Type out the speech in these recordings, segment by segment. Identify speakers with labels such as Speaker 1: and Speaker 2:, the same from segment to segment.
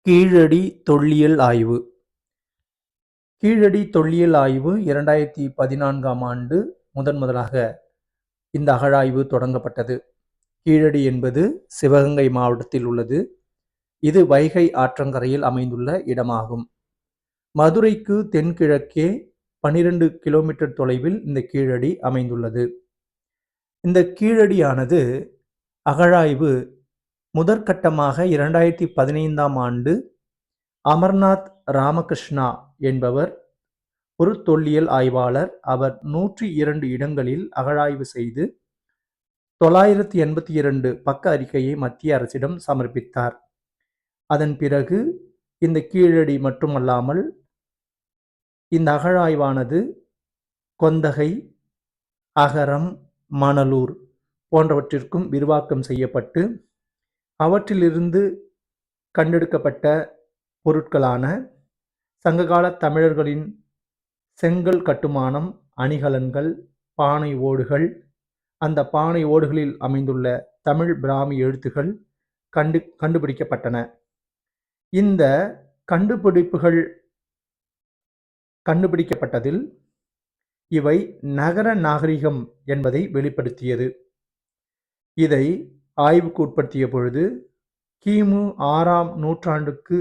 Speaker 1: கீழடி தொல்லியல் ஆய்வு. கீழடி தொல்லியல் ஆய்வு 2014ஆம் ஆண்டு முதலாக இந்த அகழாய்வு தொடங்கப்பட்டது. கீழடி என்பது சிவகங்கை மாவட்டத்தில் உள்ளது. இது வைகை ஆற்றங்கரையில் அமைந்துள்ள இடமாகும். மதுரைக்கு தென்கிழக்கே 12 கிலோமீட்டர் தொலைவில் இந்த கீழடி அமைந்துள்ளது. இந்த கீழடியானது அகழாய்வு முதற்கட்டமாக 2015ஆம் ஆண்டு அமர்நாத் ராமகிருஷ்ணா என்பவர் ஒரு தொல்லியல் ஆய்வாளர். அவர் 102 இடங்களில் அகழாய்வு செய்து 982 பக்க அறிக்கையை மத்திய அரசிடம் சமர்ப்பித்தார். அதன் பிறகு இந்த கீழடி மட்டுமல்லாமல் இந்த அகழாய்வானது கொந்தகை, அகரம், மணலூர் போன்றவற்றிற்கும் விரிவாக்கம் செய்யப்பட்டு அவற்றிலிருந்து கண்டெடுக்கப்பட்ட பொருட்களான சங்ககால தமிழர்களின் செங்கல் கட்டுமானம், அணிகலன்கள், பானை ஓடுகள், அந்த பானை ஓடுகளில் அமைந்துள்ள தமிழ் பிராமி எழுத்துகள் கண்டுபிடிக்கப்பட்டன. இந்த கண்டுபிடிக்கப்பட்டதில் இவை நகர நாகரிகம் என்பதை வெளிப்படுத்தியது. இதை ஆய்வுக்கு உட்படுத்திய பொழுது கிமு 6ஆம் நூற்றாண்டுக்கு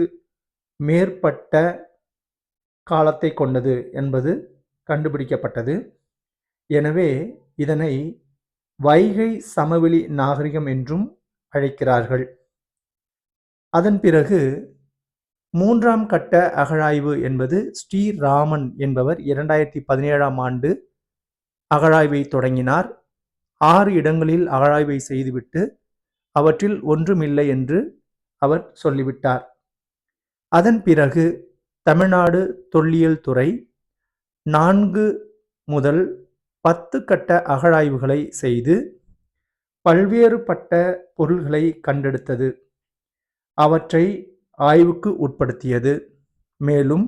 Speaker 1: மேற்பட்ட காலத்தை கொண்டது என்பது கண்டுபிடிக்கப்பட்டது. எனவே இதனை வைகை சமவெளி நாகரிகம் என்றும் அழைக்கிறார்கள். அதன் பிறகு 3ஆம் கட்ட அகழாய்வு என்பது ஸ்ரீராமன் என்பவர் 2017ஆம் ஆண்டு அகழாய்வை தொடங்கினார். 6 இடங்களில் அகழாய்வை செய்துவிட்டு அவற்றில் ஒன்றுமில்லை என்று அவர் சொல்லிவிட்டார். அதன் பிறகு தமிழ்நாடு தொல்லியல் துறை 4 முதல் 10 கட்ட அகழாய்வுகளை செய்து பல்வேறுபட்ட பொருள்களை கண்டெடுத்தது. அவற்றை ஆய்வுக்கு உட்படுத்தியது. மேலும்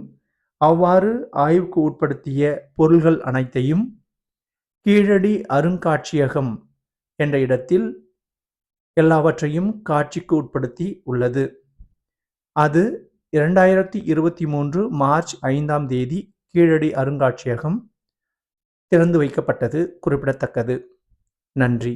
Speaker 1: அவ்வாறு ஆய்வுக்கு உட்படுத்திய பொருள்கள் அனைத்தையும் கீழடி அருங்காட்சியகம் என்ற இடத்தில் எல்லாவற்றையும் காட்சிக்கு உட்படுத்தி உள்ளது. அது 2023 மார்ச் 5ஆம் தேதி கீழடி அருங்காட்சியகம் திறந்து வைக்கப்பட்டது குறிப்பிடத்தக்கது. நன்றி.